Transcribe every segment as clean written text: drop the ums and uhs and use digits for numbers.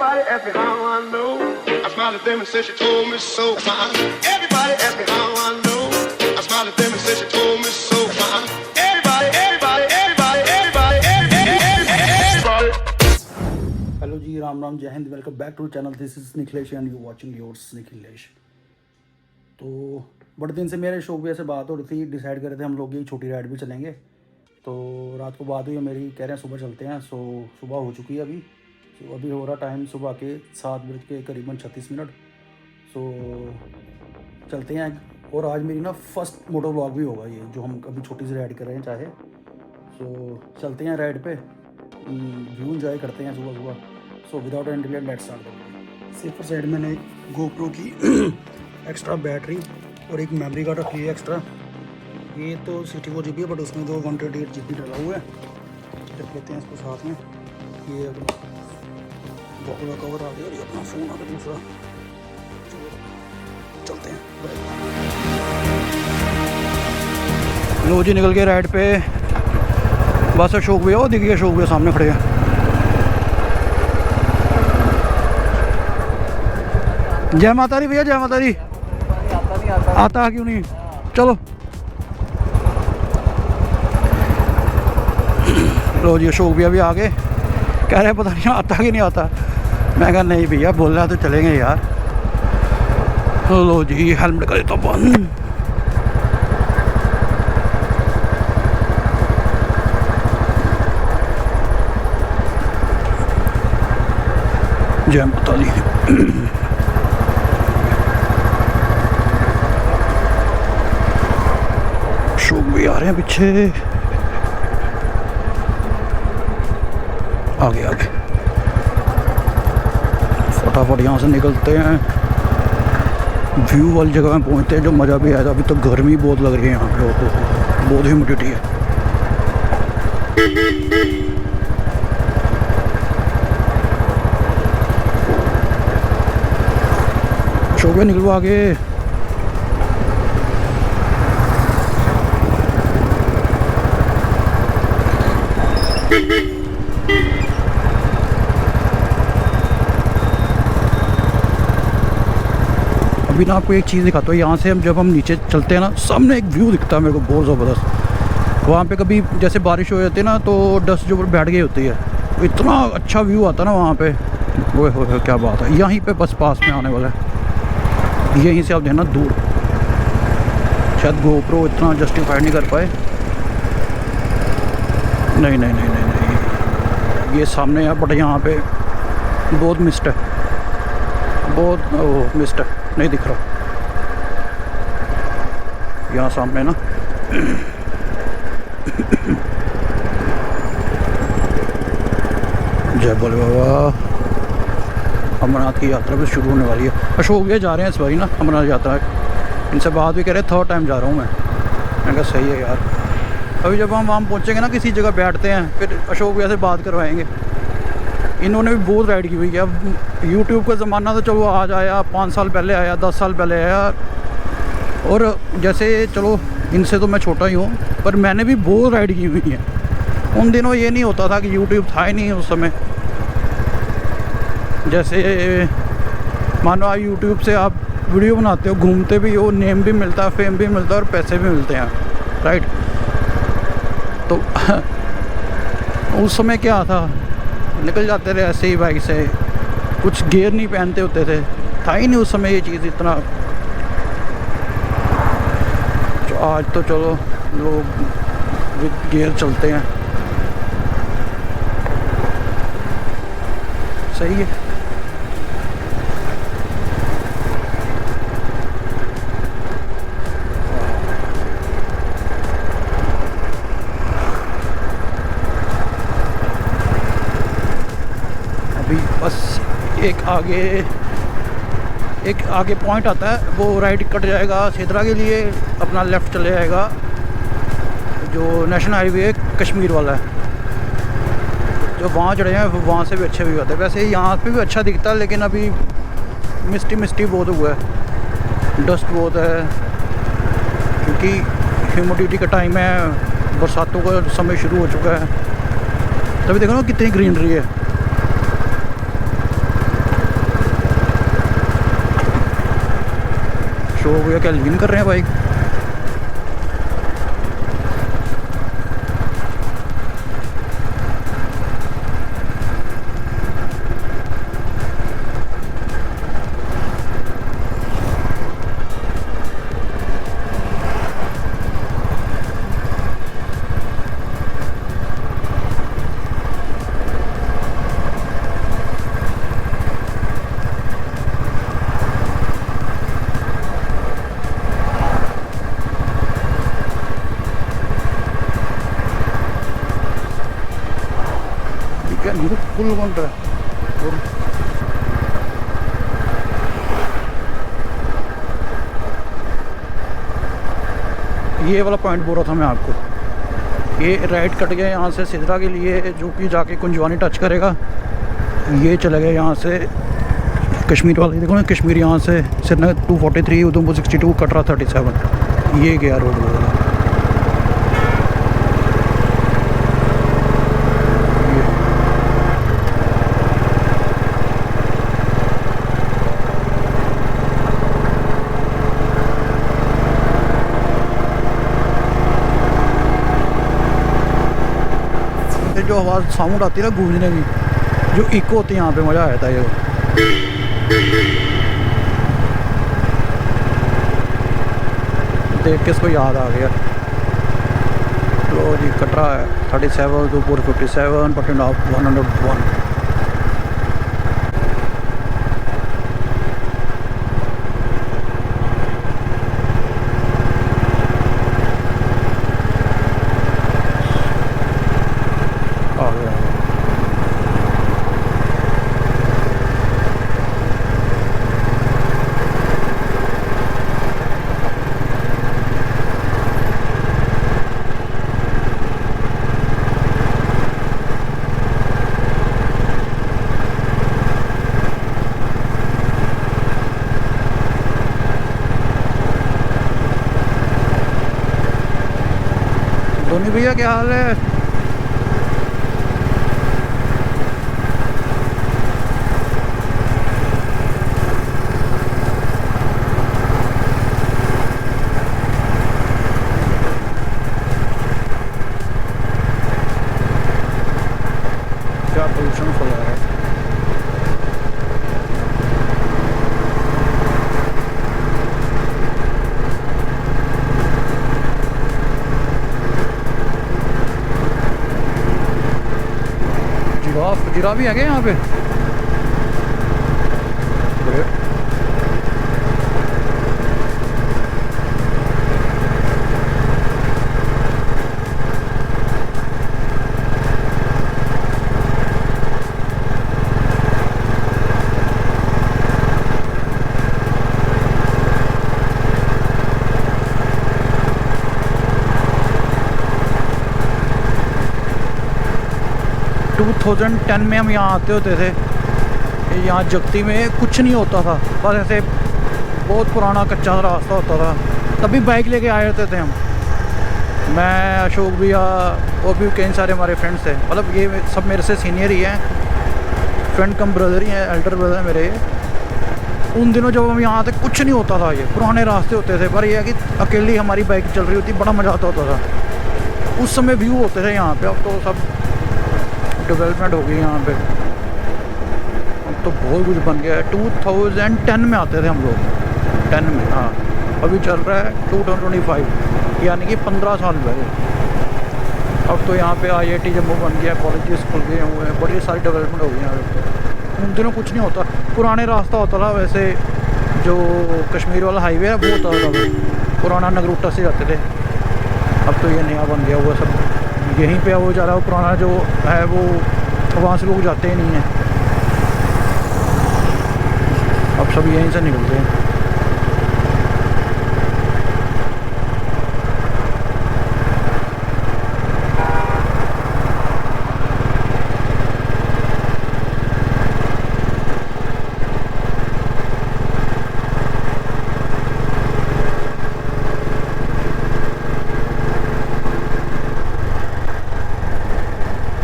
Everybody ask me how I know. I smiled at them and said she told me so. Everybody ask me how I know. I smiled at them and said she told me so. Everybody. Hello ji, Ram Ram, जय Hind. Welcome back to channel. This is Nikhilesh and you watching yours Nikhilesh. तो बड़े दिन से मेरे शौक से बात हो रही थी, डिसाइड कर रहे थे हम लोग ये छोटी राइड भी चलेंगे। तो रात को बात हुई मेरी, कह रहे हैं सुबह चलते हैं। सो सुबह हो चुकी है अभी। सो अभी हो रहा टाइम सुबह के 7 बज के करीबन 36 मिनट। सो चलते हैं। और आज मेरी ना फर्स्ट मोटो व्लॉग भी होगा ये, जो हम अभी छोटी सी राइड कर रहे हैं चाहे। सो चलते हैं राइड पे, व्यू इंजॉय करते हैं सुबह सुबह। So without any delay let's start. Safer side मैंने गोप्रो की एक्स्ट्रा बैटरी और एक मेमोरी कार्ड रखी है एक्स्ट्रा। ये तो 64 GB है, बट उसमें तो 128 GB डला हुआ है। रख लेते हैं इसको साथ में। ये गोप्रो का कवर आ गया और ये अपना फ़ोन आ गया दूसरा। चलते हैं। लो जी, निकल के राइड पे। बस अशोक भैया, वो दिख गया अशोक भैया सामने खड़े हैं। जय माता दी भैया, जय माता दी। आता क्यों नहीं? चलो लो जी, अशोक भैया भी आ गए। कह रहे पता नहीं आता कि नहीं आता। मैं कहा नहीं भैया, बोल रहा तो चलेंगे यार। तो लो जी, हेलमेट कर देता बंद। जय माता दी। अशोक भी आ रहे हैं पीछे। आगे आगे फटाफट यहाँ से निकलते हैं। व्यू वाली जगह में पहुँचते हैं, जो मज़ा भी आया। अभी तो गर्मी बहुत लग रही है यहाँ पे, बहुत ह्यूमिडिटी है। अशोक निकलो आगे। अभी ना आपको एक चीज़ दिखाता हूँ। यहाँ से हम जब नीचे चलते हैं ना, सामने एक व्यू दिखता है मेरे को बहुत ज़बरदस्त। वहाँ पे कभी जैसे बारिश हो जाती है ना, तो डस्ट जो बैठ गई होती है, इतना अच्छा व्यू आता है ना वहाँ पे। वो हो क्या बात है। यहीं पे बस पास में आने वाला है, यहीं से आप देखना दूर। शायद गोप्रो इतना जस्टिफाई नहीं कर पाए। नहीं नहीं नहीं नहीं नहीं, ये सामने है, बट यहाँ पे बहुत मिस्ट है, बहुत मिस्ट है, नहीं दिख रहा यहाँ सामने ना। जय बोले बाबा। अमरनाथ की यात्रा भी शुरू होने वाली है। अशोक भैया जा रहे हैं इस बारी ना अमरनाथ यात्रा। इनसे बात भी कह रहे, 3rd टाइम जा रहा हूँ मैं कहा सही है यार। अभी जब हम वहाँ पहुँचेंगे ना, किसी जगह बैठते हैं, फिर अशोक भैया से बात करवाएंगे। इन्होंने भी बहुत राइड की हुई है। अब यूट्यूब का ज़माना तो चलो आज आया, 5 साल पहले आया, 10 साल पहले आया। और जैसे चलो इनसे तो मैं छोटा ही हूँ, पर मैंने भी बहुत राइड की हुई है। उन दिनों ये नहीं होता था कि यूट्यूब था ही नहीं उस समय। जैसे मानो आप यूट्यूब से आप वीडियो बनाते हो, घूमते भी हो, नेम भी मिलता है, फेम भी मिलता है और पैसे भी मिलते हैं, राइट। तो उस समय क्या था, निकल जाते थे ऐसे ही बाइक से, कुछ गियर नहीं पहनते होते थे, था ही नहीं उस समय ये चीज़ इतना। तो आज तो चलो लोग विद गियर चलते हैं, सही है। अभी बस एक आगे पॉइंट आता है, वो राइट कट जाएगा सेदरा के लिए, अपना लेफ़्ट चले जाएगा, जो नेशनल हाईवे कश्मीर वाला है। जो वहाँ चढ़े हैं वहाँ से भी अच्छे व्यू आते हैं। वैसे यहाँ पे भी अच्छा दिखता है, लेकिन अभी मिस्टी बहुत हुआ है, डस्ट बहुत है, क्योंकि ह्यूमिडिटी का टाइम है, बरसातों का समय शुरू हो चुका है। तभी देखो ना कितनी ग्रीनरी है। शो भैया क्या लीन कर रहे हैं बाइक। ये तो पुल बन रहा है। और ये वाला पॉइंट बोल रहा था मैं आपको, ये राइट कट गया यहाँ से सिदरा के लिए, जो कि जाके कुंजवानी टच करेगा। ये चला गया यहाँ से कश्मीर वाला, देखो ना कश्मीर यहाँ से श्रीनगर 243, उधमपुर 62, कटरा 37, ये गया रोड वाला। जो आवाज़ साउंड आती है ना गूंजने की, जो इको होती है यहाँ पे, मज़ा आया था ये। देख के इसको याद आ गया। तो जी कटरा है 37, उधमपुर 57, पटनाप 101। धोनी भैया क्या हाल है? क्या पोल्यूशन फैला है। जीरा भी है क्या यहाँ पे? टू 2010 में हम यहाँ आते होते थे, यहाँ जगती में कुछ नहीं होता था, बस ऐसे बहुत पुराना कच्चा रास्ता होता था। तभी बाइक लेके आए होते थे हम, मैं, अशोक भैया और भी कई सारे हमारे फ्रेंड्स थे। मतलब ये सब मेरे से सीनियर ही हैं, फ्रेंड कम ब्रदर ही हैं, एल्डर ब्रदर मेरे। उन दिनों जब हम यहाँ आते कुछ नहीं होता था, ये पुराने रास्ते होते थे, पर यह है कि अकेली हमारी बाइक चल रही होती, बड़ा मज़ा आता होता था। उस समय व्यू होते थे यहाँ पे। अब तो सब डेवलपमेंट हो गई यहाँ पे, अब तो बहुत कुछ बन गया है। 2010 में आते थे हम लोग, 10 में। हाँ, अभी चल रहा है 2025, यानी कि 15 साल पहले। अब तो यहाँ पे IIT जम्मू बन गया, कॉलेजेस खुल गए हुए हैं, बड़ी सारी डेवलपमेंट हो गई यहाँ पे। उन दिनों कुछ नहीं होता, पुराने रास्ता होता था। वैसे जो कश्मीर वाला हाईवे है वो होता था, पुराना नगरोटा से जाते थे। अब तो ये नया बन गया हुआ सब, यहीं पे वो जा रहा है। पुराना जो है वो वहाँ से लोग जाते ही नहीं हैं, अब सब यहीं से निकलते हैं।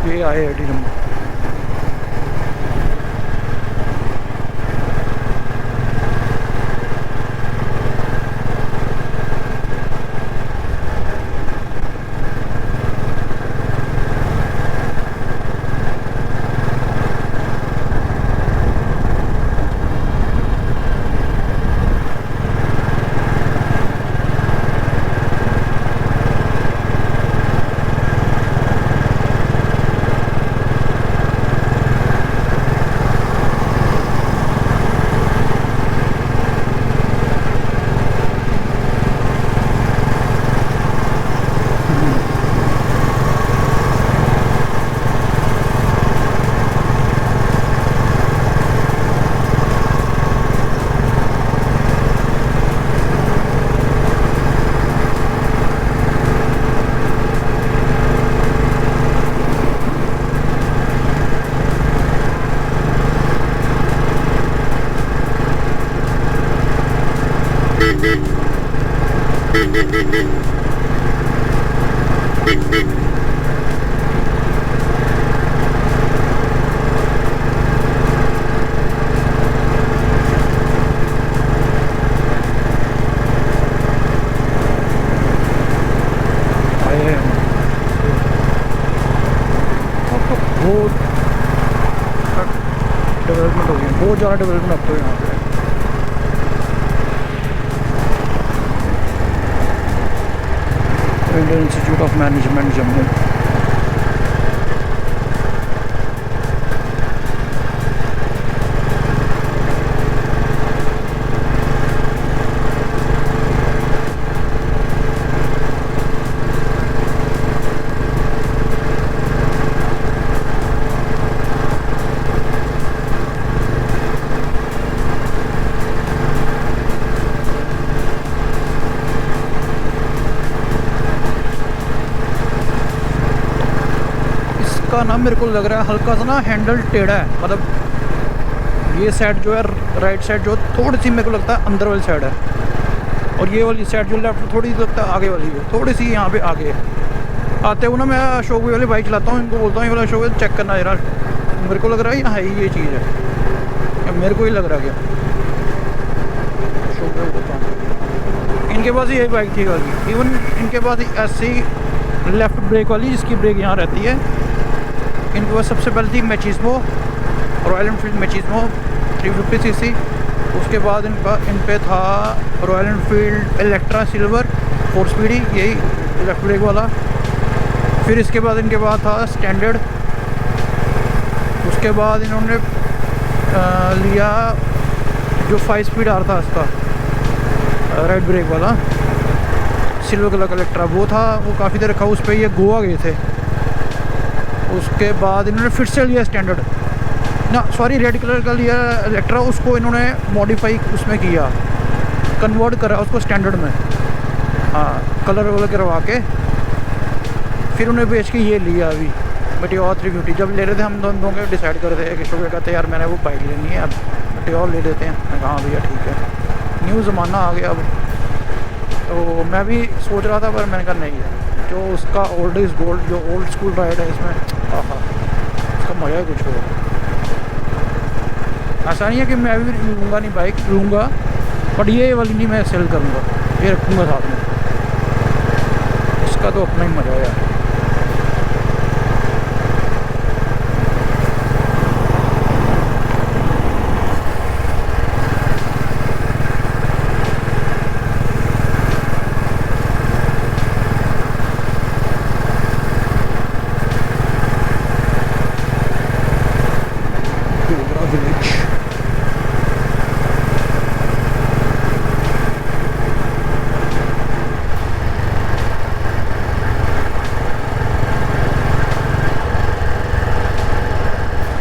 ये IIT जम्मू। बहुत डेवलपमेंट हो गई है, बहुत ज़्यादा डेवलपमेंट अब तो यहाँ पे। Indian institute of management Jammu. का ना मेरे को लग रहा है हल्का सा ना हैंडल टेढ़ा है, मतलब ये साइड जो है राइट साइड जो थोड़ी सी मेरे को लगता है अंदर वाली साइड है, और ये वाली साइड जो लेफ्ट थोड़ी सी लगता है आगे वाली है, थोड़ी सी यहाँ पे आगे। आते हुए ना मैं अशोक वाली बाइक चलाता हूँ, इनको बोलता हूँ ये वाला अशोक चेक करना जरा, मेरे को लग रहा है यहाँ है ये चीज़ है, या मेरे को ही लग रहा है अशोक बोलता हूँ। इनके पास ये बाइक थी वाली, इवन इनके पास ऐसी लेफ्ट ब्रेक वाली जिसकी ब्रेक यहाँ रहती है, इनके पास सबसे पहले थी मैचिस्मो, रॉयल एनफील्ड मैचिस्मो 350 सीसी। उसके बाद इन पे था royal Enfield Electra silver 4 speedy, यही लेफ्ट ब्रेक वाला। फिर इसके बाद इनके पास था स्टैंडर्ड। उसके बाद इन्होंने लिया जो 5 स्पीड आ रहा था इसका राइट ब्रेक वाला सिल्वर कलर का इलेक्ट्रा, वो था, वो काफ़ी देर रखा, उस पर ये गोवा गए थे। उसके बाद इन्होंने फिर से लिया स्टैंडर्ड ना, सॉरी रेड कलर का लिया इलेक्ट्रा, उसको इन्होंने मॉडिफाई उसमें किया, कन्वर्ट करा उसको स्टैंडर्ड में, हाँ कलर वलर करवा के फिर उन्हें बेच के ये लिया अभी मेटियोर 350। जब ले रहे थे हम दोनों के डिसाइड कर रहे थे कि शुक्र कहते यार मैंने वो बाइक लेनी है, अब मेटियोर ले लेते हैं। मैं कहा भैया ठीक है, न्यू ज़माना आ गया अब, तो मैं भी सोच रहा था पर मैंने कहा नहीं है, जो उसका ओल्ड इज़ गोल्ड, जो ओल्ड स्कूल राइड है इसमें, हाँ उसका मज़ा है कुछ और। ऐसा नहीं है कि मैं भी लूँगा नहीं, बाइक लूँगा बट ये वाली नहीं मैं सेल करूँगा, ये रखूँगा साथ में, इसका तो अपना ही मज़ा है।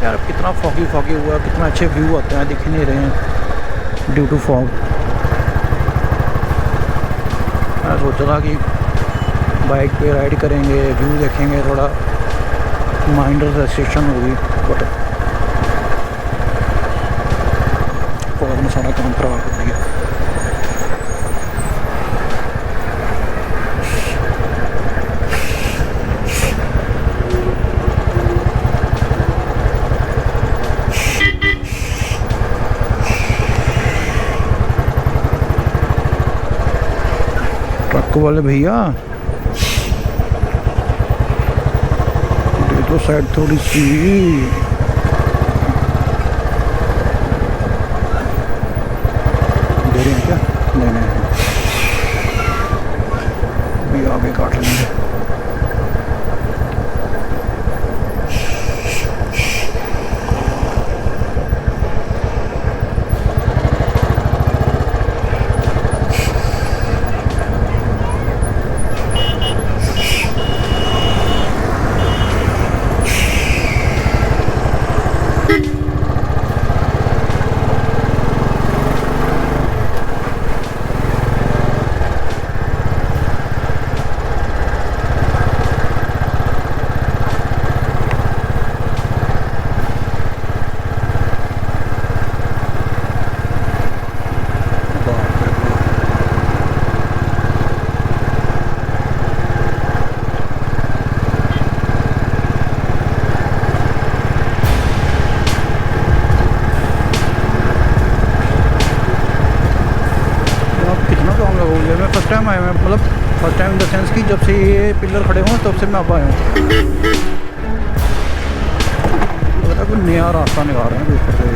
यार कितना फॉगी फॉगी हुआ, कितना अच्छे व्यू आते हैं, दिख ही नहीं रहे हैं ड्यू टू फॉग। मैं सोच रहा कि बाइक पे राइड करेंगे, व्यू देखेंगे, थोड़ा माइंड रिलैक्सेशन होगी, बट फॉग ने सारा काम खराब कर दिया। ट्रक वाले भैया दे दो साइड थोड़ी सी, दे रहे हैं क्या? नहीं भी आगे काट लेंगे। टाइम आया मैं, मतलब first time in the sense कि जब से ये पिलर खड़े हुए तब से मैं अब आया हूँ। लग रहा है कोई नया रास्ता निकाल रहे हैं ऊपर से।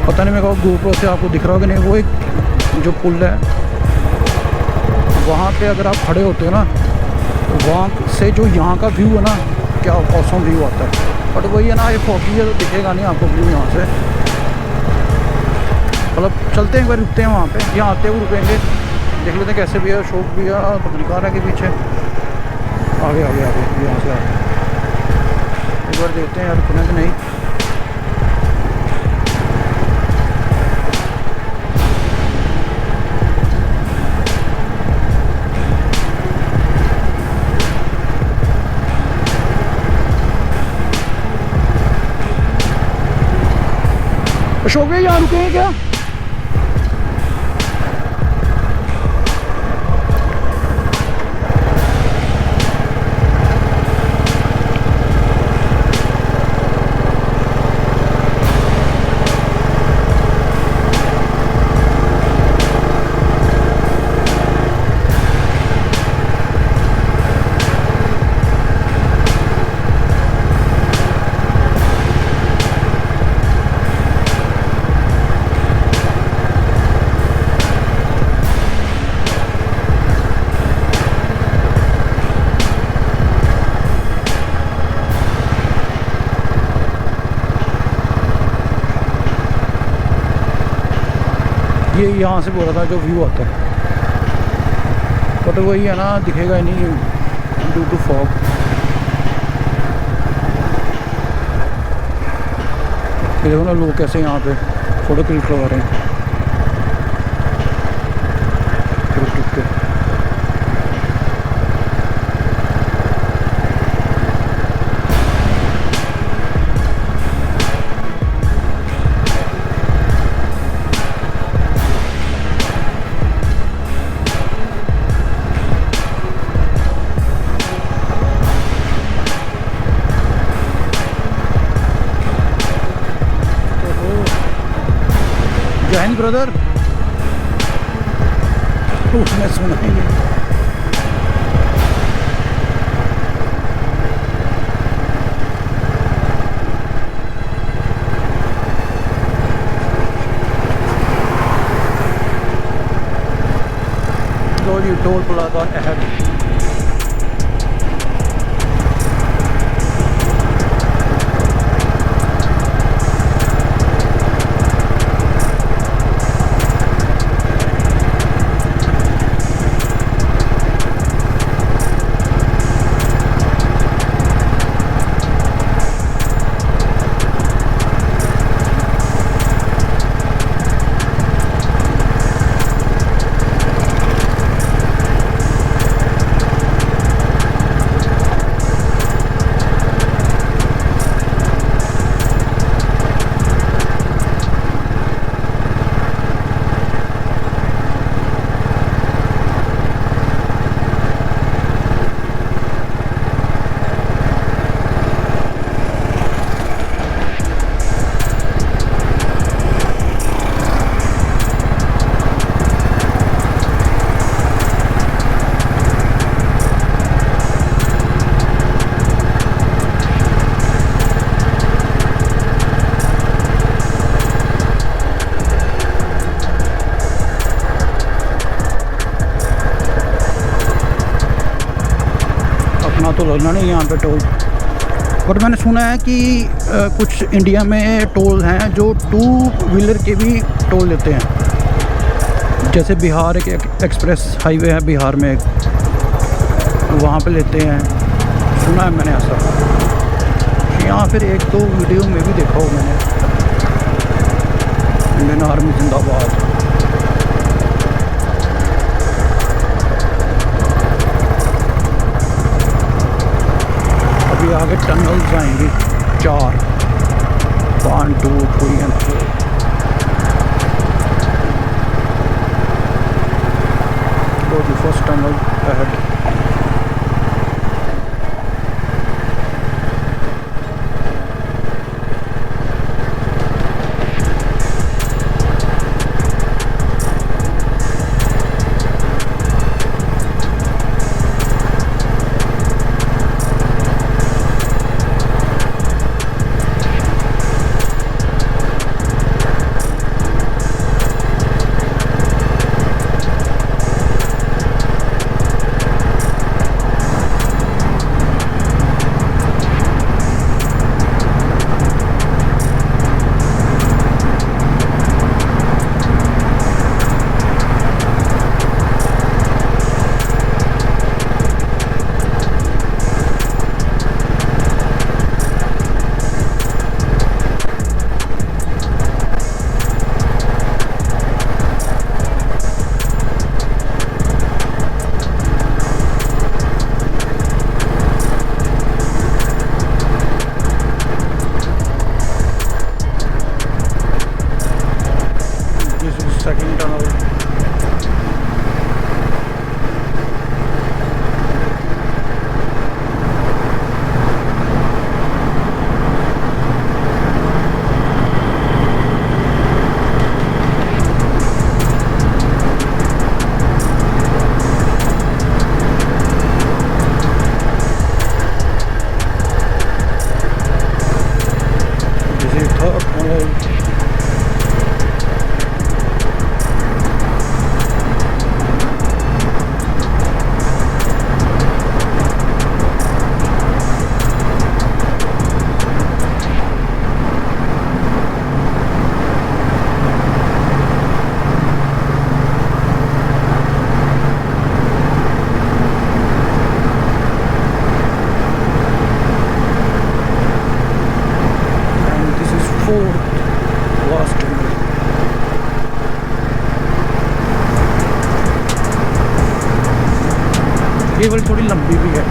पता नहीं मेरे को GoPro से आपको दिख रहा होगा नहीं, वो एक जो पुल है वहाँ पे अगर आप खड़े होते हो ना तो वहाँ से जो यहाँ का व्यू है ना, क्या औसम व्यू आता है। बट वही है ना, ये फॉगी है तो दिखेगा नहीं आपको व्यू यहाँ से। मतलब चलते हैं एक बार, रुकते हैं वहाँ पे, यहाँ आते हुए रुकेंगे, देख लेते हैं कैसे भी है। शौक भी है, पब्लिक आ रहा है के पीछे, आगे आगे आगे यहाँ से आगे एक बार देखते हैं यार रुकने कि नहीं। अशोक भैया यहाँ रुके हैं क्या? ये यहाँ से बोल रहा था जो व्यू आता है, बट वही है ना, दिखेगा ही नहीं ड्यू टू फॉग। देखो ना लोग कैसे यहाँ पे फोटो क्लिक करवा रहे हैं। जय हिंद ब्रदर, उसने सुना ही नहीं। लो जी, टोल प्लाजा अहेड। तो लगना नहीं यहाँ पे टोल, बट मैंने सुना है कि कुछ इंडिया में टोल हैं जो 2 व्हीलर के भी टोल लेते हैं। जैसे बिहार एक एक्सप्रेस हाईवे है बिहार में, वहाँ पे लेते हैं, सुना है मैंने ऐसा। यहाँ फिर 1-2 वीडियो में भी देखा हो मैंने। इंडियन आर्मी जिंदाबाद। टनल्स आएंगी 4, 1, 2, 3 and 4। Go to first tunnel ahead. Second tunnel. This is third tunnel. Last tunnel. ये वाली थोड़ी लंबी भी है।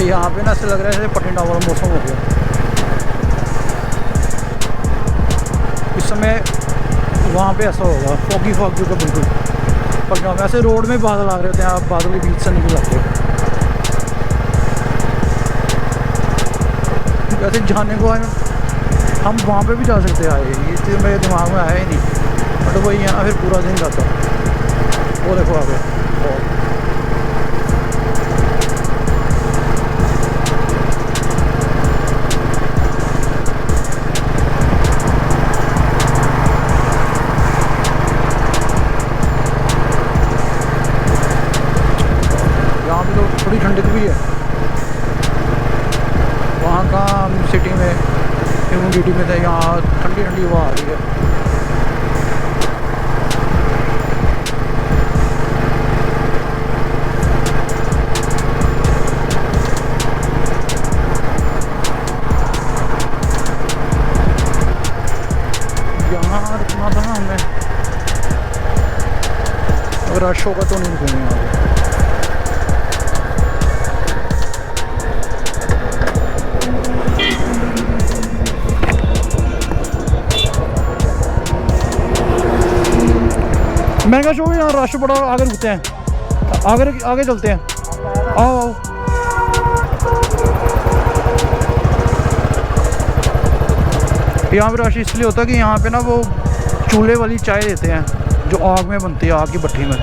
यहाँ पे ना ऐसा लग रहा है जैसे पटिंडा वाला मौसम हो गया इस समय। वहाँ पे ऐसा होगा फॉगी फॉगी का बिल्कुल, पर जहाँ वैसे रोड में बादल आ रहे होते हैं, आप बादल के बीच से निकल जाते हो। वैसे जाने को हम वहाँ पे भी जा सकते हैं, आए ये चीज़ मेरे दिमाग में आया ही नहीं, बट वही है ना, फिर पूरा दिन जाता। वो देखो आगे थोड़ी ठंडक भी है। वहाँ का सिटी में ह्यूमिडिटी में था, यहाँ ठंडी ठंडी हवा आ रही है। यहाँ रुकना था रश होगा तो नहीं रुकेंगे यहाँ पे। महंगा शो यहाँ रश बड़ा, आगे रुकते हैं, आगे चलते हैं। आओ आओ। यहाँ पे रश इसलिए होता है कि यहाँ पे ना वो चूल्हे वाली चाय देते हैं जो आग में बनती है, आग की भट्टी में।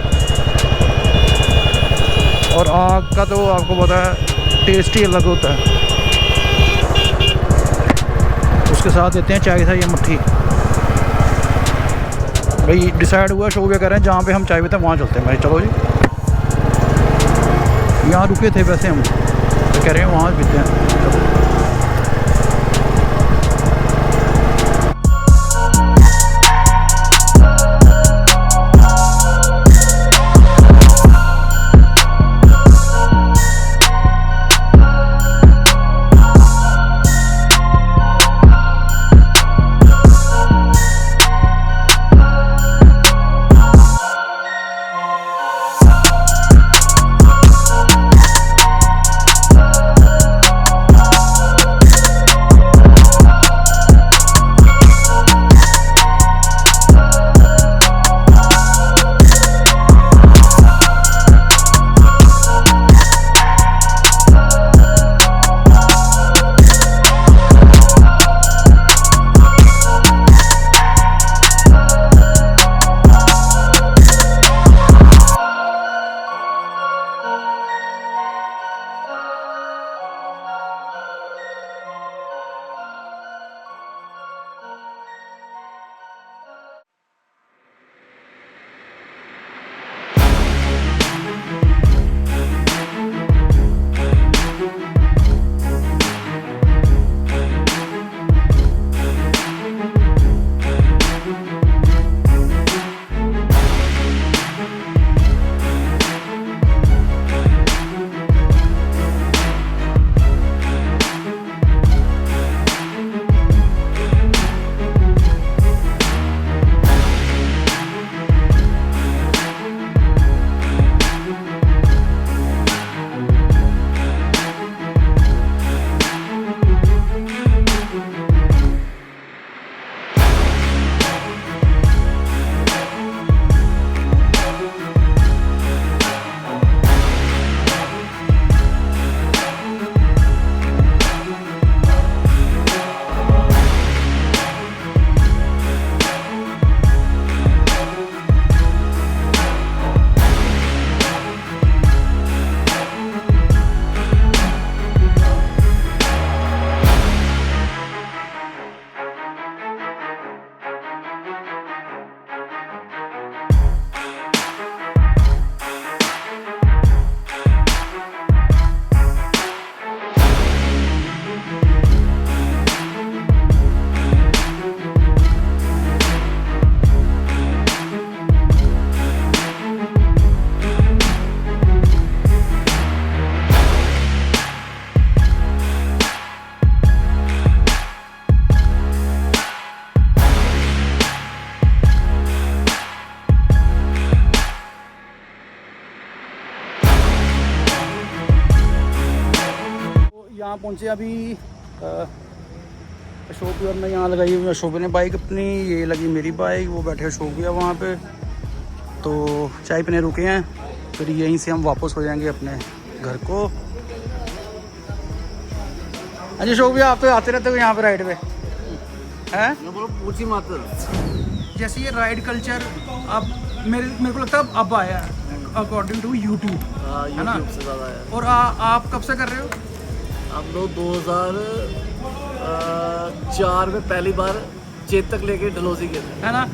और आग का तो आपको पता है टेस्ट ही अलग होता है। उसके साथ देते हैं चाय के साथ ये मट्ठी। भाई डिसाइड हुआ, शो भी कर रहे हैं जहाँ पे हम चाय पीते हैं वहाँ चलते हैं भाई। चलो जी, यहाँ रुके थे वैसे हम, तो कह रहे हैं वहाँ पीते हैं। यहाँ पहुँचे अभी अशोक विहार में। यहाँ लगाई हुई अशोक ने बाइक अपनी, ये लगी मेरी बाइक, वो बैठे अशोक विहार वहाँ पे। तो चाय पीने रुके हैं, फिर यहीं से हम वापस हो जाएंगे अपने घर को। हाँ जी अशोक भैया, आप तो आते रहते हो यहाँ पे राइड पे हैं? पूछी मात्र जैसे ये राइड कल्चर अब मेरे को लगता है अब आया अकॉर्डिंग टू यूट्यूब, है ना? से ज़्यादा है। और आप कब से कर रहे हो? हम लोग 2004 में पहली बार चेतक लेके डलोजी गए थे, है ना?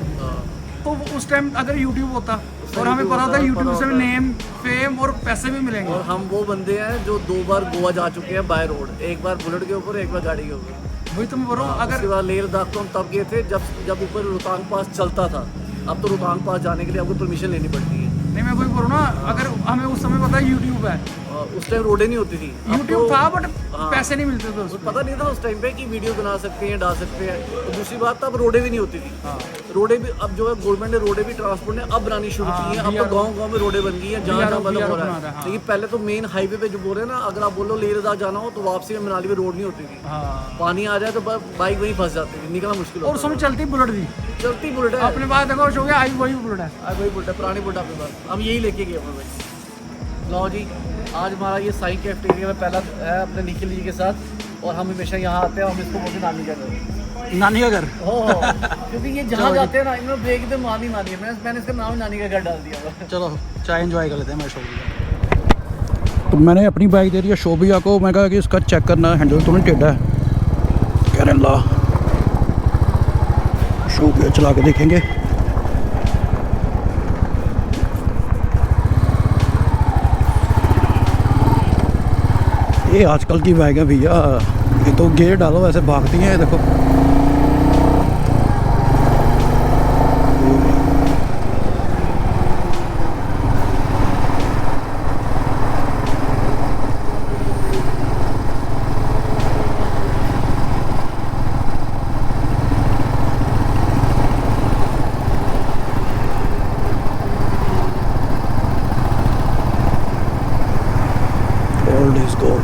तो उस टाइम अगर यूट्यूब होता और हमें पता था यूट्यूब से नेम फेम और पैसे भी मिलेंगे। और हम वो बंदे हैं जो 2 बार गोवा जा चुके हैं बाय रोड, एक बार बुलेट के ऊपर, एक बार गाड़ी के ऊपर। वही तो मैं बोल रहा हूँ। उसके बाद लेह लद्दाख तो हम तब गए थे जब ऊपर रोहतांग पास चलता था। अब तो रोहतांग पास जाने के लिए आपको परमिशन लेनी पड़ती है। नहीं, मैं वही बोल रहा हूँ ना, अगर हमें उस समय पता है यूट्यूब है उस टाइम रोडें नहीं होती थी। अब यूट्यूब तो- था बट हाँ। पैसे नहीं मिलते थे उसमें। पता नहीं था उस टाइम पे कि वीडियो बना सकते हैं, डाल सकते हैं। और दूसरी बात तब रोडें भी नहीं होती थी। हाँ। रोडें भी अब जो है गवर्नमेंट ने रोडें भी ट्रांसपोर्ट ने अब बनानी शुरू हाँ, की है। अब तो BRO गांव-गांव में रोडें बन गई हैं, जहाँ जहाँ मतलब हो रहा बना रहा है, है। हाँ। लेकिन पहले तो मेन हाईवे पे जो बोल रहे हैं ना, अगर आप बोलो लेह लद्दाख जाना हो तो वापसी में मनाली में रोड नहीं होती थी। हाँ। पानी आ जाए तो बाइक वहीं फंस जाती थी, निकलना मुश्किल और होता उसमें चलती बुलेट थी था। चलती बुलेट है अपने पास, देखो हो गया आई वही बुलेट है। वही बुलेट है, पुरानी बुलेट अपने पास। हम यही लेके गए अपने भाई। लो जी, आज हमारा ये साई कैफेटेरिया में पहला है अपने निखिल जी के साथ। और हम हमेशा यहाँ आते हैं, हम इसको बोलते नानी का घर। नानी का घर। क्योंकि ये जहाँ जाते हैं ना, इन्होंने ब्रेक दे नानी नानी है। मैंने इसका नाम नानी का घर डाल दिया। चलो चाय एंजॉय कर लेते हैं। मैं शोभिया, तो मैंने अपनी बाइक दे दी है शोभिया को। मैं कहा कि इसका चेक करना है, हैंडल तो नहीं टेढ़ा है। कह रहे ला, शोभिया चला के देखेंगे। ये आजकल की बाइक है भैया, ये तो गियर डालो वैसे भागती हैं। देखो old is gold.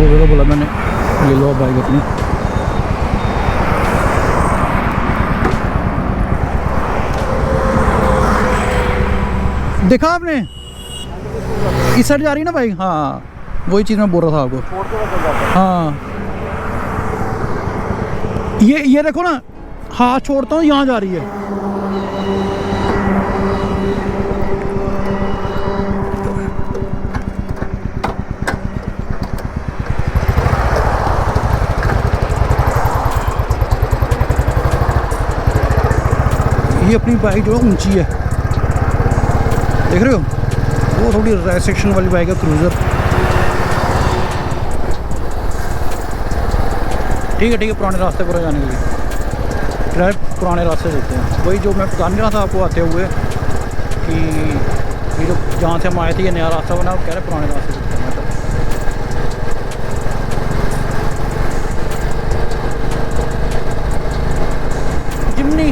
छोटे को बोला मैंने ले लो बाइक अपनी। देखा आपने इस साइड जा रही है ना बाइक? हाँ वही चीज़ मैं बोल रहा था आपको। हाँ ये देखो ना, हाथ छोड़ता हूँ यहाँ जा रही है। ये अपनी बाइक जो है ऊंची है, देख रहे हो? वो थोड़ी रेस सेक्शन वाली बाइक है, क्रूज़र। ठीक है पुराने रास्ते पर जाने के लिए ड्राइव पुराने रास्ते देते हैं। वही जो मैं बता रहा था आपको आते हुए कि ये जो जहाँ से हम आए थे ये नया रास्ता बना, कह रहे पुराने रास्ते देते हैं। जिमनी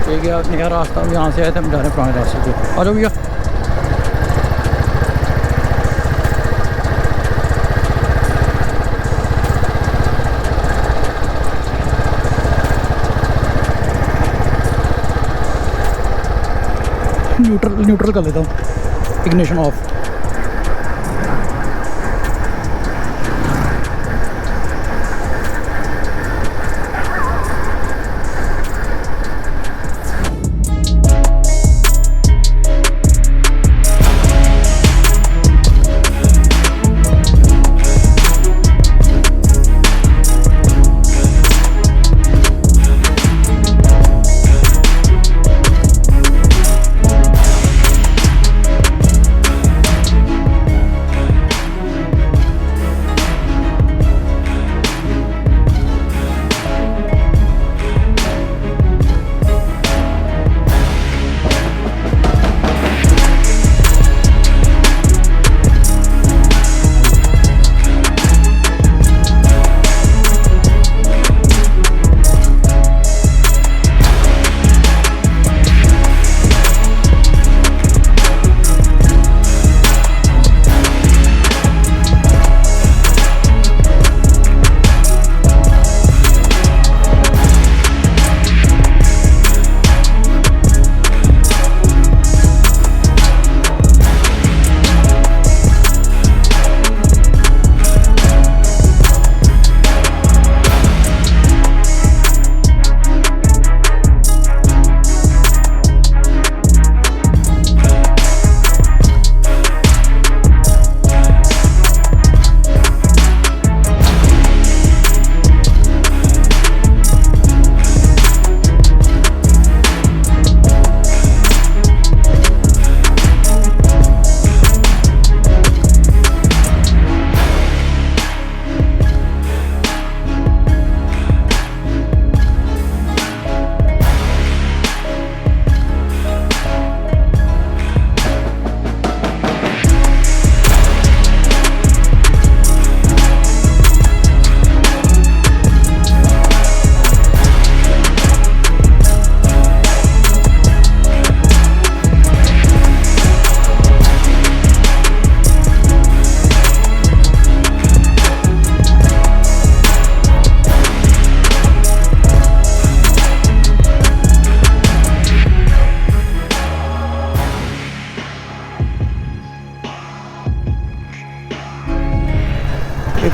ये गया नया रास्ता। यहाँ से आए थे हम, जा रहे हैं पुराने रास्ते पे। आ जाओ भैया। न्यूट्रल कर लेता हूँ, ignition of.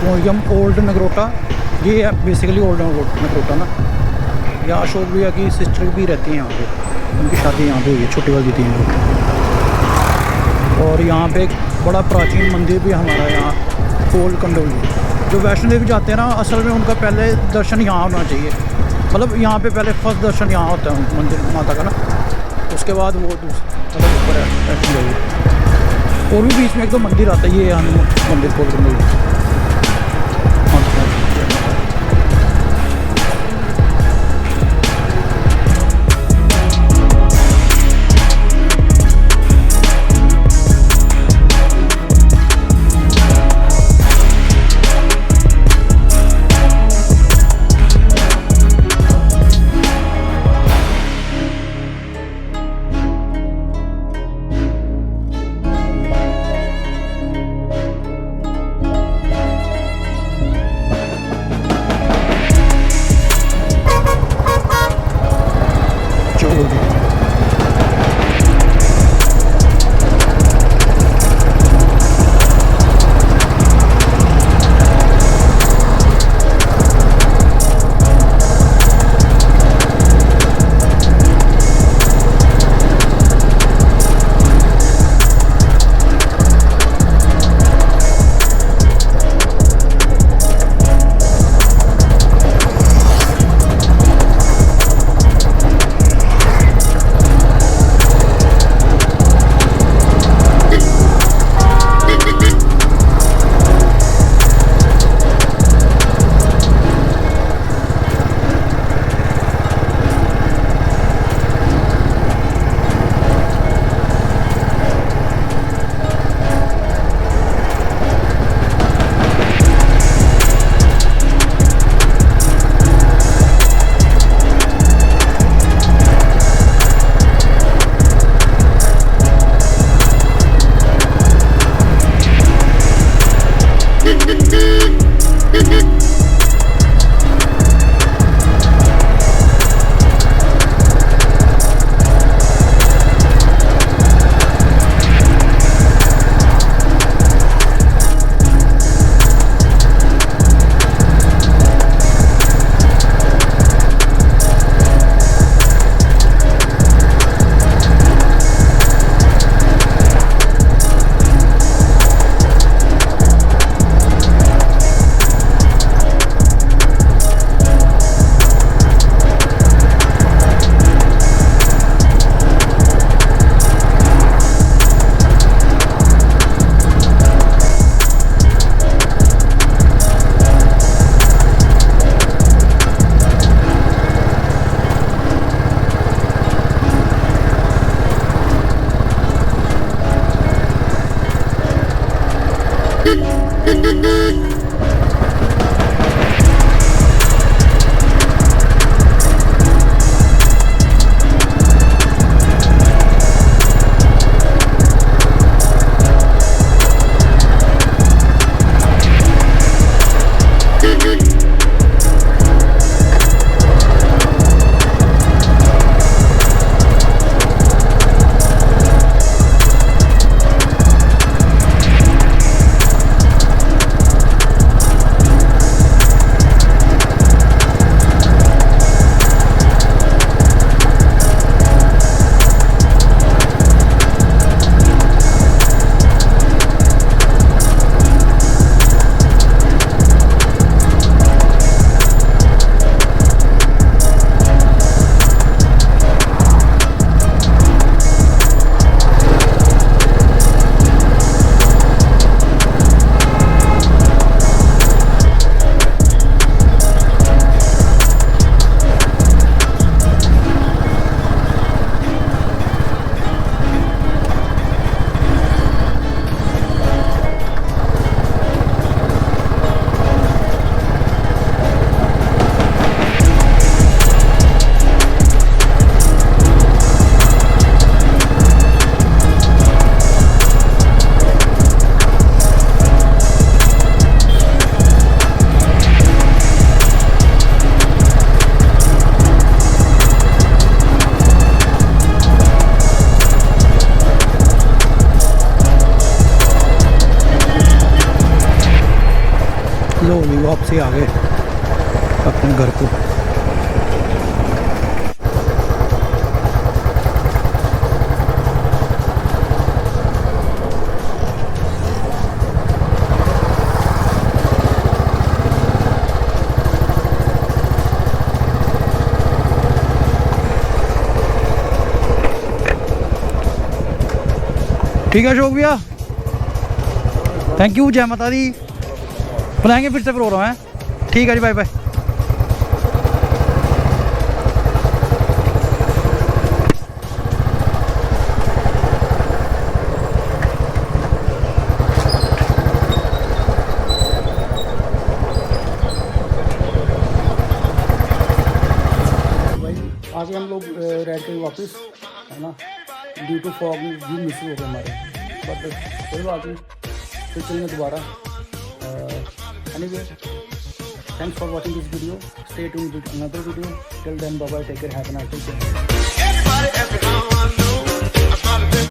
Museum old Nagrota, ये है बेसिकली ओल्ड नगरोटा ना। यहाँ अशोक भैया की सिस्टर भी रहती हैं यहाँ पे, उनकी शादी यहाँ पे हुई है, छोटी वाली 3 लोग। और यहाँ पे एक बड़ा प्राचीन मंदिर भी हमारा यहाँ कोल कंडोली, जो वैष्णो देवी जाते हैं ना, असल में उनका पहले दर्शन यहाँ होना चाहिए। मतलब यहाँ पे पहले फर्स्ट दर्शन यहाँ होता है मंदिर माता का ना, उसके बाद वो मतलब ऊपर है वैष्णो देवी। और भी बीच में एक तो मंदिर आता है, ये हनुमान मंदिर को वापसी आ गए अपने घर को। ठीक है अशोक भैया, थैंक यू, जय माता दी। बनाएंगे फिर से प्रोग्राम है, ठीक है जी, बाय बाय। आ गए हम लोग रेड के वापस, है ना, ड्यू टू फॉग भी मिस हो गए हमारे, बट कोई बात नहीं, फिर चलेंगे दोबारा। Anyway, thanks for watching this video, stay tuned with another video, till then bye bye, take care, have a nice day.